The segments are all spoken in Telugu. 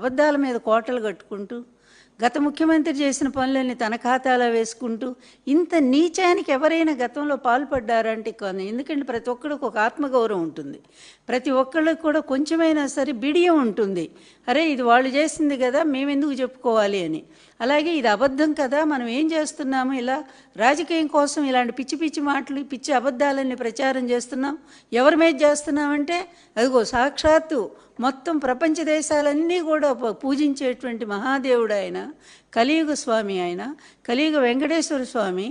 అబద్ధాల మీద కోటలు కట్టుకుంటూ గత ముఖ్యమంత్రి చేసిన పనులన్నీ తన ఖాతాలో వేసుకుంటూ ఇంత నీచానికి ఎవరైనా గతంలో పాల్పడ్డారంటే కానీ, ఎందుకంటే ప్రతి ఒక్కరికి ఒక ఆత్మగౌరవం ఉంటుంది, ప్రతి ఒక్కళ్ళకి కూడా కొంచెమైనా సరే బిడియం ఉంటుంది. అరే ఇది వాళ్ళు చేసింది కదా, మేమెందుకు చెప్పుకోవాలి అని. అలాగే ఇది అబద్ధం కదా, మనం ఏం చేస్తున్నాము, ఇలా రాజకీయం కోసం ఇలాంటి పిచ్చి పిచ్చి మాటలు పిచ్చి అబద్ధాలన్నీ ప్రచారం చేస్తున్నాం. ఎవరి మీద చేస్తున్నామంటే అదిగో సాక్షాత్తు మొత్తం ప్రపంచ దేశాలన్నీ కూడా పూజించేటువంటి మహాదేవుడు ఆయన, కలియుగ స్వామి ఆయన, కలియుగ వెంకటేశ్వర స్వామి.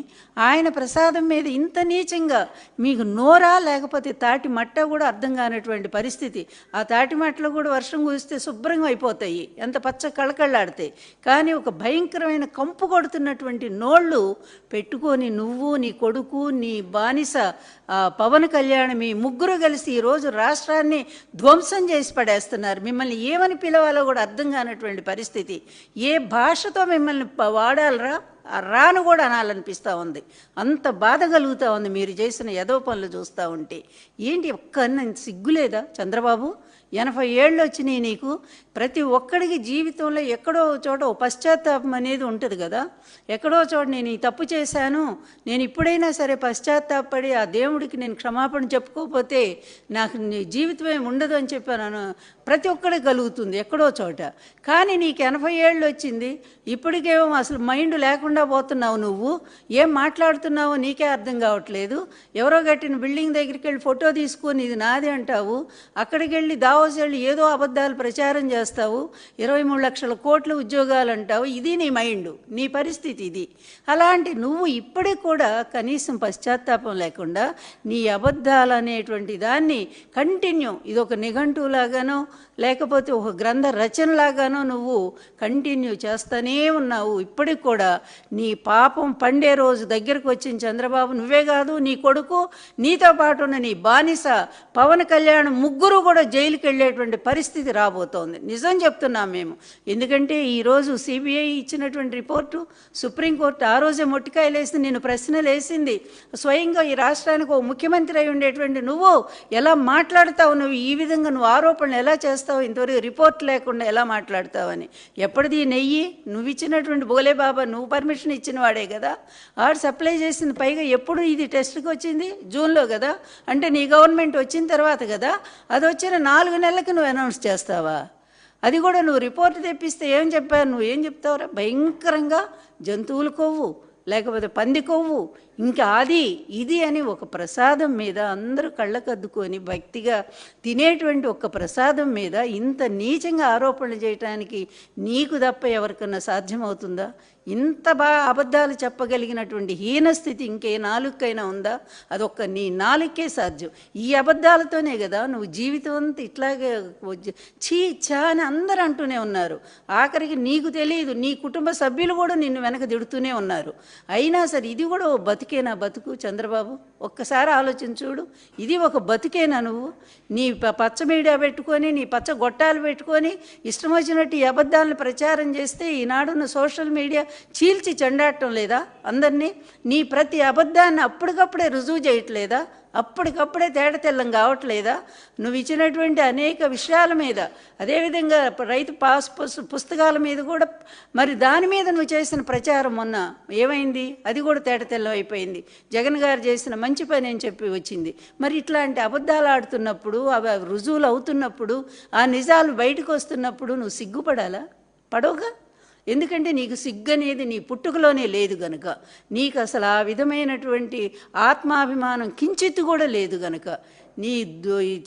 ఆయన ప్రసాదం మీద ఇంత నీచంగా మీకు నోరా లేకపోతే తాటి మట్ట కూడా అర్థం కానటువంటి పరిస్థితి. ఆ తాటి మట్టలు కూడా వర్షం కురిస్తే శుభ్రంగా అయిపోతాయి, ఎంత పచ్చ కళకళ్ళాడతాయి. కానీ ఒక భయంకరమైన కంపు కొడుతున్నటువంటి నోళ్ళు పెట్టుకొని నువ్వు, నీ కొడుకు, నీ బానిస పవన్ కళ్యాణ్, మీ ముగ్గురు కలిసి ఈరోజు రాష్ట్రాన్ని ధ్వంసం చేసి పడేస్తున్నారు. మిమ్మల్ని ఏమని పిలవాలో కూడా అర్థం కానటువంటి పరిస్థితి. ఏ భాషతో మిమ్మల్ని వాడాలరా రాను కూడా అనాలనిపిస్తూ ఉంది. అంత బాధ కలుగుతూ ఉంది మీరు చేసిన ఏదో పనులు చూస్తూ ఉంటే. ఏంటి ఒక్క సిగ్గులేదా చంద్రబాబు? 80 ఏళ్ళు వచ్చినాయి నీకు. ప్రతి ఒక్కడికి జీవితంలో ఎక్కడో చోట ఓ పశ్చాత్తాపం అనేది ఉంటుంది కదా. ఎక్కడో చోట నేను ఈ తప్పు చేశాను, నేను ఇప్పుడైనా సరే పశ్చాత్తాపడి ఆ దేవుడికి నేను క్షమాపణ చెప్పుకోకపోతే నాకు జీవితం ఏమి ఉండదు అని చెప్పాను. ప్రతి ఒక్కడికి కలుగుతుంది ఎక్కడో చోట. కానీ నీకు 80 ఏళ్ళు వచ్చింది, ఇప్పటికేమో అసలు మైండ్ లేకుండా పోతున్నావు. నువ్వు ఏం మాట్లాడుతున్నావో నీకే అర్థం కావట్లేదు. ఎవరో కట్టిన బిల్డింగ్ దగ్గరికి వెళ్ళి ఫోటో తీసుకొని ఇది నాది అంటావు, అక్కడికి వెళ్ళి దావోస్ వెళ్ళి ఏదో అబద్ధాలు ప్రచారం చేస్తావు, 23 లక్షల కోట్ల ఉద్యోగాలు అంటావు. ఇది నీ మైండ్, నీ పరిస్థితి ఇది. అలాంటి నువ్వు ఇప్పటికి కూడా కనీసం పశ్చాత్తాపం లేకుండా నీ అబద్ధాలు అనేటువంటి దాన్ని కంటిన్యూ, ఇదొక నిఘంటువులాగానో లేకపోతే ఒక గ్రంథ రచనలాగానో నువ్వు కంటిన్యూ చేస్తూనే ఉన్నావు. ఇప్పటికి కూడా నీ పాపం పండే రోజు దగ్గరకు వచ్చిన చంద్రబాబు, నువ్వే కాదు నీ కొడుకు, నీతో పాటు ఉన్న నీ బానిస పవన్ కళ్యాణ్ ముగ్గురు కూడా జైలుకి వెళ్ళేటువంటి పరిస్థితి రాబోతోంది. నిజం చెప్తున్నాం మేము. ఎందుకంటే ఈరోజు సిబిఐ ఇచ్చినటువంటి రిపోర్టు, సుప్రీంకోర్టు ఆ రోజే మొట్టికాయలు వేసి నేను ప్రశ్నలు వేసింది. స్వయంగా ఈ రాష్ట్రానికి ఒక ముఖ్యమంత్రి అయి ఉండేటువంటి నువ్వు ఎలా మాట్లాడతావు, నువ్వు ఈ విధంగా నువ్వు ఆరోపణలు ఎలా చేస్తావు, ఇంతవరకు రిపోర్ట్ లేకుండా ఎలా మాట్లాడతావని. ఎప్పటిది నెయ్యి నువ్వు ఇచ్చినటువంటి బోలే బాబా, నువ్వు పర్మిషన్ ఇచ్చిన వాడే కదా, ఆడు సప్లై చేసింది. పైగా ఎప్పుడు ఇది టెస్ట్కి వచ్చింది, జూన్లో కదా, అంటే నీ గవర్నమెంట్ వచ్చిన తర్వాత కదా. అది వచ్చిన 4 నెలలకు నువ్వు అనౌన్స్ చేస్తావా? అది కూడా నువ్వు రిపోర్ట్ తెప్పిస్తే ఏం చెప్పావు, నువ్వు ఏం చెప్తావురా? భయంకరంగా జంతువుల కొవ్వు లేకపోతే పంది కొవ్వు ఇంకా అది ఇది అని ఒక ప్రసాదం మీద అందరూ కళ్ళకద్దుకొని భక్తిగా తినేటువంటి ఒక ప్రసాదం మీద ఇంత నీచంగా ఆరోపణలు చేయటానికి నీకు తప్ప ఎవరికన్నా సాధ్యమవుతుందా? ఇంత బాగా అబద్ధాలు చెప్పగలిగినటువంటి హీనస్థితి ఇంకే నాలుకైనా ఉందా? అదొక్క నీ నాలుకే సాధ్యం. ఈ అబద్ధాలతోనే కదా నువ్వు జీవితం అంతా ఇట్లాగే చీ చా అని అందరూ అంటూనే ఉన్నారు. ఆఖరికి నీకు తెలియదు, నీ కుటుంబ సభ్యులు కూడా నిన్ను వెనక దిడుతూనే ఉన్నారు. అయినా సరే ఇది కూడా ఓ బతికేనా బతుకు చంద్రబాబు? ఒక్కసారి ఆలోచించుడు. ఇది ఒక బతికేనా? నువ్వు నీ పచ్చ మీడియా పెట్టుకొని, నీ పచ్చ గొట్టాలు పెట్టుకొని ఇష్టం వచ్చినట్టు ఈ అబద్ధాలను ప్రచారం చేస్తే ఈనాడున్న సోషల్ మీడియా చీల్చి చెండాడటం లేదా అందరినీ? నీ ప్రతి అబద్ధాన్ని అప్పటికప్పుడే రుజువు చేయట్లేదా? అప్పటికప్పుడే తేడతెల్లం కావట్లేదా? నువ్వు ఇచ్చినటువంటి అనేక విషయాల మీద, అదేవిధంగా రైతు పుస్తకాల మీద కూడా మరి దాని మీద నువ్వు చేసిన ప్రచారం మొన్న ఏమైంది? అది కూడా తేడతెల్లం అయిపోయింది. జగన్ గారు చేసిన మంచి పని అని చెప్పి వచ్చింది. మరి ఇట్లాంటి అబద్ధాలు ఆడుతున్నప్పుడు, అవి రుజువులు అవుతున్నప్పుడు, ఆ నిజాలు బయటకు వస్తున్నప్పుడు నువ్వు సిగ్గుపడాలా? పడవుగా. ఎందుకంటే నీకు సిగ్గు అనేది నీ పుట్టుకలోనే లేదు గనుక, నీకు అసలు ఆ విధమైనటువంటి ఆత్మాభిమానం కించిత్తు కూడా లేదు గనుక, నీ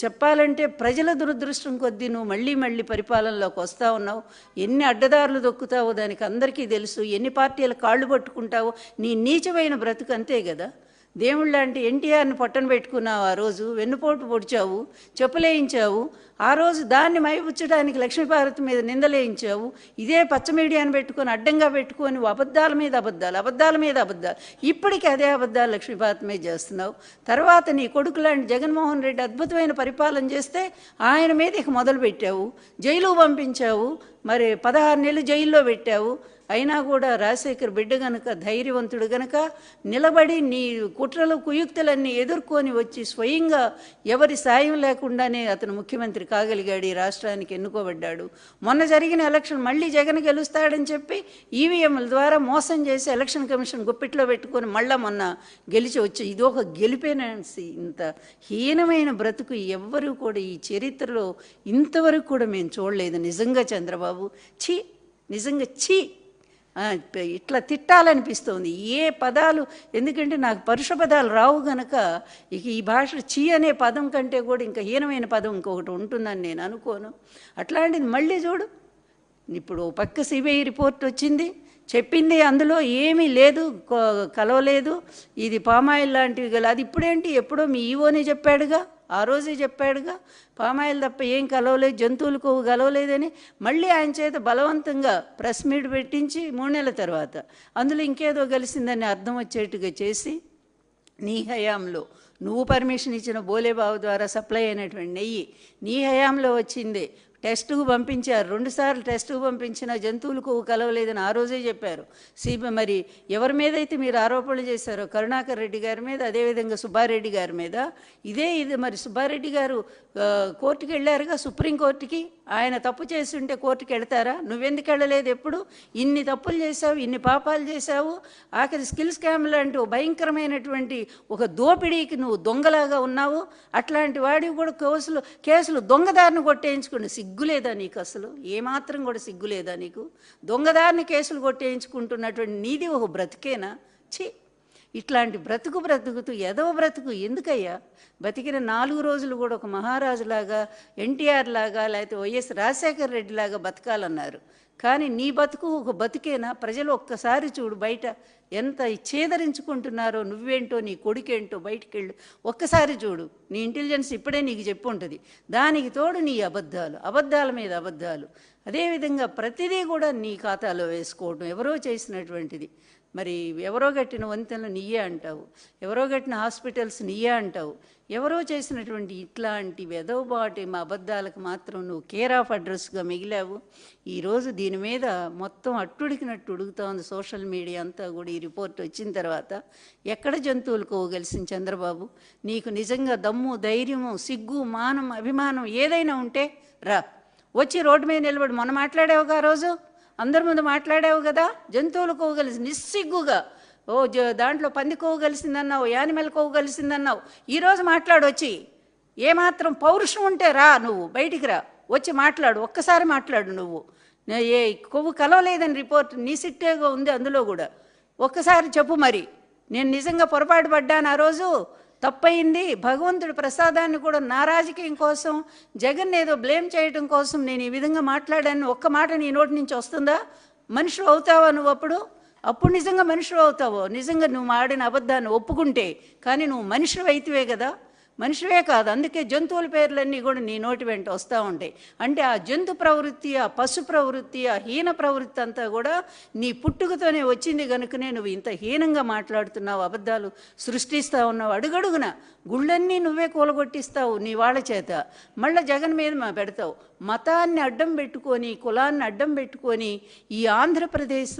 చెప్పాలంటే ప్రజల దురదృష్టం కొద్దీ నువ్వు మళ్ళీ మళ్ళీ పరిపాలనలోకి వస్తూ ఉన్నావు. ఎన్ని అడ్డదారులు దొక్కుతావో దానికి అందరికీ తెలుసు. ఎన్ని పార్టీల కాళ్ళు పట్టుకుంటావో నీ నీచమైన బ్రతుకు అంతే కదా. దేవుళ్ళంటే ఎన్టీఆర్ని పట్టణ పెట్టుకున్నావు, ఆ రోజు వెన్నుపోటు పొడిచావు, చెప్పులేయించావు. ఆ రోజు దాన్ని మైపుచ్చడానికి లక్ష్మీపార్వతి మీద నిందలేయించావు. ఇదే పచ్చ మీడియాను పెట్టుకొని అడ్డంగా పెట్టుకొని అబద్ధాల మీద అబద్ధాలు, అబద్ధాల మీద అబద్ధాలు. ఇప్పటికీ అదే అబద్ధాలు లక్ష్మీపార్వతి మీద చేస్తున్నావు. తర్వాత నీ కొడుకు లాంటి జగన్మోహన్ రెడ్డి అద్భుతమైన పరిపాలన చేస్తే ఆయన మీద ఇక మొదలు పెట్టావు, జైలుకు పంపించావు. మరి 16 నెలలు జైల్లో పెట్టావు. అయినా కూడా రాజశేఖర్ బిడ్డ గనక, ధైర్యవంతుడు గనక నిలబడి నీ కుట్రలు కుయుక్తులన్నీ ఎదుర్కొని వచ్చి స్వయంగా ఎవరి సాయం లేకుండానే అతను ముఖ్యమంత్రి కాగలిగాడు, ఈ రాష్ట్రానికి ఎన్నుకోబడ్డాడు. మొన్న జరిగిన ఎలక్షన్ మళ్ళీ జగన్ గెలుస్తాడని చెప్పి ఈవీఎంల ద్వారా మోసం చేసి ఎలక్షన్ కమిషన్ గుప్పిట్లో పెట్టుకొని మళ్ళీ మొన్న గెలిచి వచ్చి ఇది ఒక గెలిపేనాసి. ఇంత హీనమైన బ్రతుకు ఎవ్వరూ కూడా ఈ చరిత్రలో ఇంతవరకు కూడా మేము చూడలేదు. నిజంగా చంద్రబాబు ఛీ, నిజంగా ఛీ, ఇట్లా తిట్టాలనిపిస్తుంది. ఏ పదాలు, ఎందుకంటే నాకు పరుష పదాలు రావు గనక ఇక ఈ భాష ఛీ అనే పదం కంటే కూడా ఇంకా హీనమైన పదం ఇంకొకటి ఉంటుందని నేను అనుకోను. అట్లాంటిది మళ్ళీ చూడు, ఇప్పుడు పక్క సిబిఐ రిపోర్ట్ వచ్చింది, చెప్పింది అందులో ఏమీ లేదు, కలవలేదు, ఇది పామాయిల్ లాంటివి గల. అది ఇప్పుడేంటి, ఎప్పుడో మీ ఈవోనే చెప్పాడుగా, ఆ రోజే చెప్పాడుగా, పామాయిల్ తప్ప ఏం కలవలేదు, జంతువులకు కలవలేదని. మళ్ళీ ఆయన చేత బలవంతంగా ప్రెస్ మీట్ పెట్టించి 3 నెలల తర్వాత అందులో ఇంకేదో కలిసిందని అర్థం వచ్చేట్టుగా చేసి నీ హయాంలో నువ్వు పర్మిషన్ ఇచ్చిన బోలేబాబు ద్వారా సప్లై అయినటువంటి నెయ్యి నీ హయాంలో వచ్చిందే. టెస్టుకు పంపించారు, 2 సార్లు టెస్టుకు పంపించిన జంతువులకు కలవలేదని ఆ రోజే చెప్పారు. మరి ఎవరి మీద అయితే మీరు ఆరోపణలు చేశారో, కరుణాకర్ రెడ్డి గారి మీద, అదేవిధంగా సుబ్బారెడ్డి గారి మీద, ఇది మరి సుబ్బారెడ్డి గారు కోర్టుకి వెళ్ళారుగా, సుప్రీంకోర్టుకి. ఆయన తప్పు చేసి ఉంటే కోర్టుకి వెళ్తారా? నువ్వెందుకు వెళ్ళలేదు? ఎప్పుడు ఇన్ని తప్పులు చేశావు, ఇన్ని పాపాలు చేశావు, ఆఖరి స్కిల్ స్కామ్ లాంటి భయంకరమైనటువంటి ఒక దోపిడీకి నువ్వు దొంగలాగా ఉన్నావు. అట్లాంటి వాడివి కూడా కేసులు దొంగదారిని కొట్టేయించుకుని సిగ్గులేదా నీకు? అసలు ఏమాత్రం కూడా సిగ్గులేదా నీకు? దొంగదారిని కేసులు కొట్టేయించుకుంటున్నటువంటి నీది ఒక బ్రతికేనా? ఛీ, ఇట్లాంటి బ్రతుకుతూ ఎదవ బ్రతుకు ఎందుకయ్యా? బతికిన 4 రోజులు కూడా ఒక మహారాజులాగా, ఎన్టీఆర్ లాగా, లేకపోతే వైఎస్ రాజశేఖర రెడ్డి లాగా బతకాలన్నారు. కానీ నీ బతుకు ఒక బతికేనా? ప్రజలు ఒక్కసారి చూడు, బయట ఎంత ఛేదరించుకుంటున్నారో, నువ్వేంటో నీ కొడుకేంటో బయటికి వెళ్ళు, ఒక్కసారి చూడు. నీ ఇంటెలిజెన్స్ ఇప్పుడే నీకు చెప్పు ఉంటుంది. దానికి తోడు నీ అబద్ధాల మీద అబద్ధాలు, అదేవిధంగా ప్రతిదీ కూడా నీ ఖాతాలో వేసుకోవడం, ఎవరో చేసినటువంటిది. మరి ఎవరో కట్టిన వంతెనలు నీయే అంటావు, ఎవరో కట్టిన హాస్పిటల్స్ నీయే అంటావు, ఎవరో చేసినటువంటి ఇట్లాంటి వెదవబాటి మా అబద్ధాలకు మాత్రం నువ్వు కేర్ ఆఫ్ అడ్రస్గా మిగిలావు. ఈరోజు దీని మీద మొత్తం అట్టుడికినట్టు ఉడుకుతా ఉంది సోషల్ మీడియా అంతా కూడా. ఈ రిపోర్ట్ వచ్చిన తర్వాత ఎక్కడ జంతువులు కోగలిసిన చంద్రబాబు, నీకు నిజంగా దమ్ము, ధైర్యము, సిగ్గు, మానం, అభిమానం ఏదైనా ఉంటే రా, వచ్చి రోడ్డు మీద నిలబడి. మొన్న మాట్లాడావుగా, ఆ రోజు అందరి ముందు మాట్లాడావు కదా, జంతువులు కోగలిసి నిస్సిగ్గుగా, దాంట్లో పంది కొవ్వు కలిసిందన్నావు, యానిమల్ కొవ్వు కలిసిందన్నావు. ఈరోజు మాట్లాడొచ్చి, ఏమాత్రం పౌరుషం ఉంటే రా, నువ్వు బయటికి రా, వచ్చి మాట్లాడు, ఒక్కసారి మాట్లాడు. నువ్వు ఏ కొవ్వు కలవలేదని రిపోర్ట్ నీ సిట్టేగా ఉంది, అందులో కూడా ఒక్కసారి చెప్పు. మరి నేను నిజంగా పొరపాటు పడ్డాను, ఆ రోజు తప్పయింది, భగవంతుడి ప్రసాదాన్ని కూడా నా రాజకీయం కోసం, జగన్ ఏదో బ్లేమ్ చేయడం కోసం నేను ఈ విధంగా మాట్లాడాను, ఒక్క మాట నీ నోటి నుంచి వస్తుందా? మనుషులు అవుతావా నువ్వు? అప్పుడు నిజంగా మనుషులు అవుతావో? నిజంగా నువ్వు ఆడిన అబద్ధాన్ని ఒప్పుకుంటే. కానీ నువ్వు మనుషులు అయితేవే కదా, మనిషివే కాదు. అందుకే జంతువుల పేర్లన్నీ కూడా నీ నోటి వెంట వస్తూ ఉంటాయి. అంటే ఆ జంతు ప్రవృత్తి, ఆ పశు ప్రవృత్తి, ఆ హీన ప్రవృత్తి అంతా కూడా నీ పుట్టుకతోనే వచ్చింది కనుకనే నువ్వు ఇంత హీనంగా మాట్లాడుతున్నావు, అబద్ధాలు సృష్టిస్తూ ఉన్నావు. అడుగడుగున గుళ్ళన్నీ నువ్వే కూలగొట్టిస్తావు నీ వాళ్ళ చేత. మళ్ళీ జగన్ మీద పెడతావు. మతాన్ని అడ్డం పెట్టుకొని, కులాన్ని అడ్డం పెట్టుకొని ఈ ఆంధ్రప్రదేశ్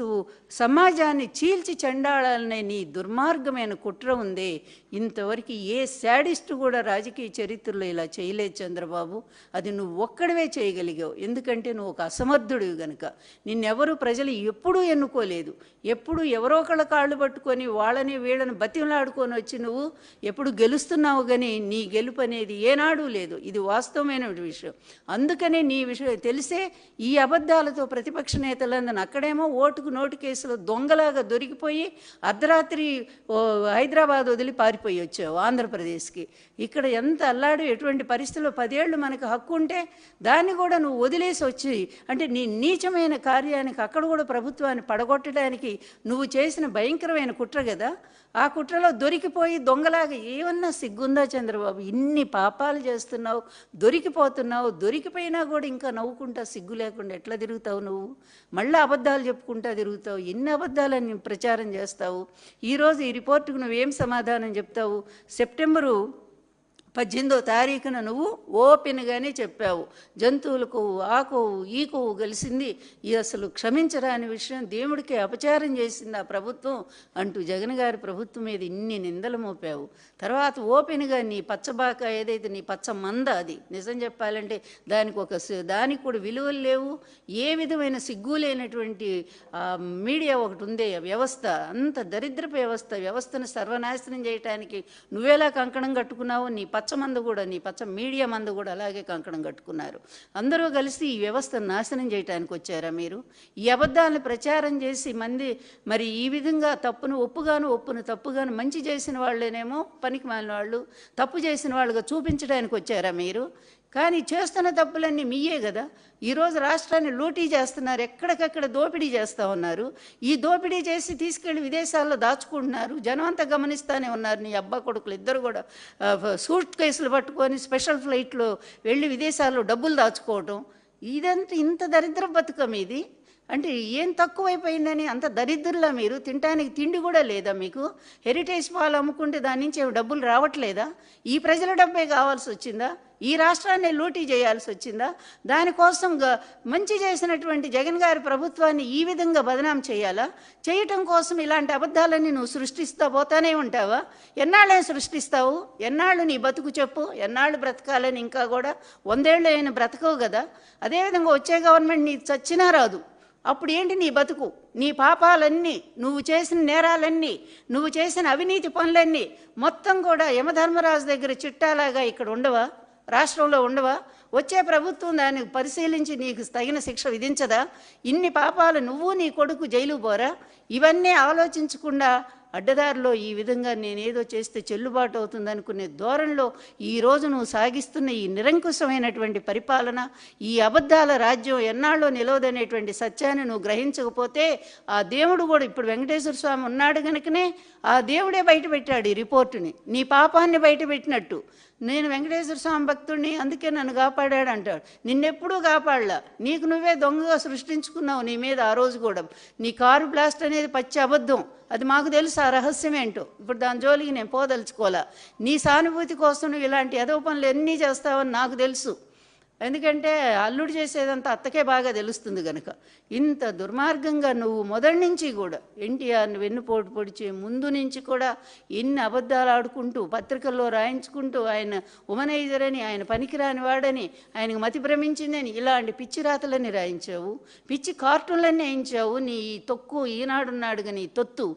సమాజాన్ని చీల్చి చెండాడాలనే నీ దుర్మార్గమైన కుట్ర ఉందే, ఇంతవరకు ఏ శాడిస్టు కూడా రాజకీయ చరిత్రలో ఇలా చేయలేదు చంద్రబాబు. అది నువ్వు ఒక్కడవే చేయగలిగావు. ఎందుకంటే నువ్వు ఒక అసమర్థుడివి గనుక. నిన్నెవరు ప్రజలు ఎప్పుడూ ఎన్నుకోలేదు. ఎప్పుడు ఎవరో ఒకళ్ళ కాళ్ళు పట్టుకొని వాళ్ళని వీళ్ళని బతిమలాడుకొని వచ్చి నువ్వు ఎప్పుడు గెలుస్తున్నావు. కానీ నీ గెలుపు అనేది ఏనాడూ లేదు. ఇది వాస్తవమైన విషయం. అందుకనే నీ విషయం తెలిసే ఈ అబద్ధాలతో ప్రతిపక్ష నేతలందరూ అక్కడేమో ఓటుకు నోటు కేసులో దొంగలాగా దొరికిపోయి అర్ధరాత్రి హైదరాబాద్ వదిలి పారిపోయి వచ్చావు ఆంధ్రప్రదేశ్కి. ఇక్కడ ఎంత అల్లాడు, ఎటువంటి పరిస్థితుల్లో 10 ఏళ్ళు మనకు హక్కు ఉంటే దాన్ని కూడా నువ్వు వదిలేసి వచ్చి, అంటే నీ నీచమైన కార్యానికి అక్కడ కూడా ప్రభుత్వాన్ని పడగొట్టడానికి నువ్వు చేసిన భయంకరమైన కుట్ర కదా. ఆ కుట్రలో దొరికిపోయి దొంగలాగా ఏమన్నా సిగ్గుందా చంద్రబాబు? ఇన్ని పాపాలు చేస్తున్నావు, దొరికిపోతున్నావు. దొరికిపోయినా కూడా ఇంకా నవ్వుకుంటా సిగ్గు లేకుండా ఎట్లా తిరుగుతావు నువ్వు? మళ్ళీ అబద్ధాలు చెప్పుకుంటా తిరుగుతావు. ఎన్ని అబద్ధాలని ప్రచారం చేస్తావు? ఈరోజు ఈ రిపోర్టుకు నువ్వేం సమాధానం చెప్తావు? సెప్టెంబరు 18వ తారీఖున నువ్వు ఓపెన్గానే చెప్పావు, జంతువుల కొవ్వు, ఆ కొవ్వు, ఈ కొవ్వు కలిసింది, ఇది అసలు క్షమించరాని విషయం, దేవుడికి అపచారం చేసింది ఆ ప్రభుత్వం అంటూ జగన్ గారి ప్రభుత్వం మీద ఇన్ని నిందలు మోపావు. తర్వాత ఓపెన్గా నీ పచ్చబాక ఏదైతే నీ పచ్చ మంద, అది నిజం చెప్పాలంటే దానికి కూడా విలువలు లేవు, ఏ విధమైన సిగ్గు లేనటువంటి మీడియా ఒకటి ఉందే వ్యవస్థ, అంత దరిద్రపు వ్యవస్థను సర్వనాశనం చేయడానికి నువ్వేలా కంకణం కట్టుకున్నావు, నీ పచ్చ మందు కూడా, నీ పచ్చ మీడియా మందు కూడా అలాగే కంకణం కట్టుకున్నారు. అందరూ కలిసి ఈ వ్యవస్థను నాశనం చేయడానికి వచ్చారా మీరు? ఈ అబద్ధాలను ప్రచారం చేసి మరి ఈ విధంగా ఒప్పును తప్పుగాను మంచి చేసిన వాళ్ళేనేమో పనికి మాలిన వాళ్ళు, తప్పు చేసిన వాళ్ళుగా చూపించడానికి వచ్చారా మీరు? కానీ చేస్తున్న తప్పులన్నీ మీయే కదా. ఈరోజు రాష్ట్రాన్ని లూటీ చేస్తున్నారు, ఎక్కడికక్కడ దోపిడీ చేస్తూ ఉన్నారు. ఈ దోపిడీ చేసి తీసుకెళ్ళి విదేశాల్లో దాచుకుంటున్నారు. జనం అంతా గమనిస్తూనే ఉన్నారు. నీ అబ్బా కొడుకులు ఇద్దరు కూడా సూట్ కేసులు పట్టుకొని స్పెషల్ ఫ్లైట్లో వెళ్ళి విదేశాల్లో డబ్బులు దాచుకోవటం, ఇదంతా ఇంత దరిద్ర బతుకం ఇది. అంటే ఏం తక్కువైపోయిందని అంత దరిద్రులా మీరు? తినడానికి తిండి కూడా లేదా మీకు? హెరిటేజ్ పాలు అమ్ముకుంటే దాని నుంచి డబ్బులు రావట్లేదా? ఈ ప్రజల డబ్బే కావాల్సి వచ్చిందా? ఈ రాష్ట్రాన్ని లూటీ చేయాల్సి వచ్చిందా? దానికోసం మంచి చేసినటువంటి జగన్ గారి ప్రభుత్వాన్ని ఈ విధంగా బదనాం చేయాలా? చేయటం కోసం ఇలాంటి అబద్ధాలన్నీ నువ్వు సృష్టిస్తూ పోతానే ఉంటావా? ఎన్నాళ్ళే సృష్టిస్తావు? ఎన్నాళ్ళు నీ బతుకు చెప్పు? ఎన్నాళ్ళు బ్రతకాలని? ఇంకా కూడా 100 ఏళ్ళు అయిన బ్రతకవు కదా. అదేవిధంగా వచ్చే గవర్నమెంట్ నీ చచ్చినా రాదు. అప్పుడు ఏంటి నీ బతుకు? నీ పాపాలన్నీ, నువ్వు చేసిన నేరాలన్నీ, నువ్వు చేసిన అవినీతి పనులన్నీ మొత్తం కూడా యమధర్మరాజు దగ్గర చిట్టాలాగా ఇక్కడ ఉండవా? రాష్ట్రంలో ఉండవా? వచ్చే ప్రభుత్వం దాన్ని పరిశీలించి నీకు తగిన శిక్ష విధించదా? ఇన్ని పాపాలు నువ్వు నీ కొడుకు జైలు పోరా? ఇవన్నీ ఆలోచించకుండా అడ్డదారిలో ఈ విధంగా నేనేదో చేస్తే చెల్లుబాటు అవుతుందనుకునే ధోరణిలో ఈరోజు నువ్వు సాగిస్తున్న ఈ నిరంకుశమైనటువంటి పరిపాలన, ఈ అబద్ధాల రాజ్యం ఎన్నాళ్ళో నిలవదనేటువంటి సత్యాన్ని నువ్వు గ్రహించకపోతే ఆ దేవుడు కూడా, ఇప్పుడు వెంకటేశ్వర స్వామి ఉన్నాడు కనుకనే ఆ దేవుడే బయటపెట్టాడు ఈ రిపోర్టుని, నీ పాపాన్ని బయటపెట్టినట్టు. నేను వెంకటేశ్వర స్వామి భక్తుడిని, అందుకే నన్ను కాపాడాడు అంటాడు. నిన్నెప్పుడూ కాపాడలా, నీకు నువ్వే దొంగగా సృష్టించుకున్నావు నీ మీద. ఆ రోజు కూడా నీ కారు బ్లాస్ట్ అనేది పచ్చి అబద్ధం, అది మాకు తెలుసు ఆ రహస్యం ఏంటో. ఇప్పుడు దాని జోలికి నేను పోదలుచుకోవాలా. నీ సానుభూతి కోసం నువ్వు ఇలాంటి ఎదవ పనులు ఎన్ని చేస్తావని నాకు తెలుసు. ఎందుకంటే అల్లుడు చేసేదంతా అత్తకే బాగా తెలుస్తుంది కనుక. ఇంత దుర్మార్గంగా నువ్వు మొదటి నుంచి కూడా ఎన్టీఆర్ని వెన్నుపోటు పొడిచే ముందు నుంచి కూడా ఎన్ని అబద్ధాలు ఆడుకుంటూ పత్రికల్లో రాయించుకుంటూ ఆయన ఉమనైజర్ అని, ఆయన పనికిరాని వాడని, ఆయనకు మతి భ్రమించిందని ఇలాంటి పిచ్చి రాతలన్నీ రాయించావు, పిచ్చి కార్టూన్లన్నీ వేయించావు. నీ తొక్కు ఈనాడున్నాడు కానీ తొత్తు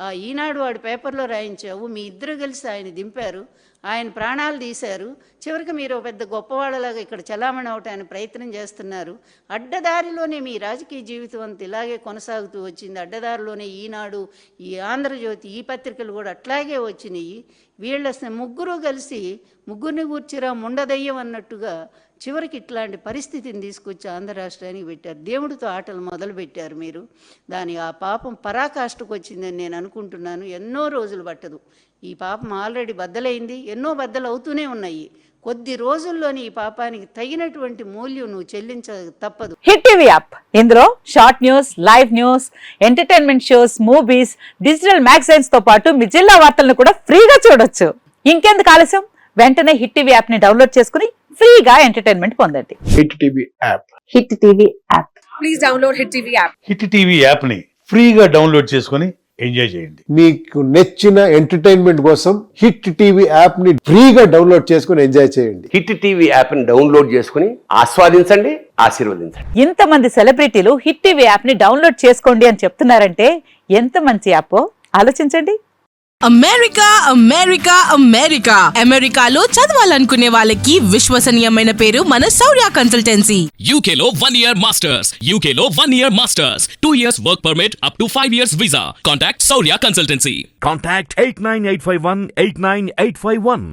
ఆ ఈనాడు వాడి పేపర్లో రాయించావు. మీ ఇద్దరు కలిసి ఆయన దింపారు, ఆయన ప్రాణాలు తీశారు. చివరికి మీరు పెద్ద గొప్పవాళ్ళలాగా ఇక్కడ చలామణి అవటానికి ప్రయత్నం చేస్తున్నారు. అడ్డదారిలోనే మీ రాజకీయ జీవితం అంతా ఇలాగే కొనసాగుతూ వచ్చింది. అడ్డదారిలోనే ఈనాడు, ఈ ఆంధ్రజ్యోతి, ఈ పత్రికలు కూడా అట్లాగే వచ్చినాయి. వీళ్ళ ముగ్గురు కలిసి ముగ్గురిని కూర్చిరా ముండదయ్యం అన్నట్టుగా చివరికి ఇట్లాంటి పరిస్థితిని తీసుకొచ్చి ఆంధ్ర రాష్ట్రానికి పెట్టారు. దేవుడితో ఆటలు మొదలుపెట్టారు మీరు. ఆ పాపం పరాకాష్ఠకు వచ్చిందని నేను అనుకుంటున్నాను. ఎన్నో రోజులు పట్టదు. ఈ పాపం ఆల్రెడీ బద్దలైంది, ఎన్నో బద్దలు అవుతూనే ఉన్నాయి. కొద్ది రోజుల్లోని ఈ పాపానికి తగినటువంటి మూల్యం నువ్వు చెల్లించ తప్పదు. హిట్ టీవీ యాప్, ఇందులో short news, live news, entertainment shows, movies, digital magazines తో పాటు మీ జిల్లా వార్తలను కూడా ఫ్రీగా చూడొచ్చు. ఇంకెందుకు ఆలస్యం? వెంటనే హిట్ టీవీ యాప్ ని డౌన్లోడ్ చేసుకుని ఫ్రీగా ఎంటర్టైన్మెంట్ పొందండి. Hit TV app. Hit TV app. Please download hit TV app. Hit TV app ని ఫ్రీగా డౌన్లోడ్ చేసుకుని ఎంజాయ్ చేయండి. మీకు నచ్చిన ఎంటర్టైన్మెంట్ కోసం హిట్ టీవీ యాప్ ని ఫ్రీగా డౌన్లోడ్ చేసుకుని ఎంజాయ్ చేయండి. హిట్ టీవీ యాప్ ని డౌన్లోడ్ చేసుకుని ఆస్వాదించండి, ఆశీర్వదించండి. ఇంతమంది సెలబ్రిటీలు హిట్ టీవీ యాప్ ని డౌన్లోడ్ చేసుకోండి అని చెప్తున్నారంటే ఎంత మంచి యాప్ ఆలోచించండి. అమెరికా అమెరికా అమెరికా అమెరికాలో చదవాలనుకునే వాళ్ళకి విశ్వసనీయమైన పేరు మన శౌర్య కన్సల్టెన్సీ. UK లో 1 year masters, UK లో 1 year masters, 2 years work permit up to 5 years visa. Contact Shaurya Consultancy. Contact 89851 89851.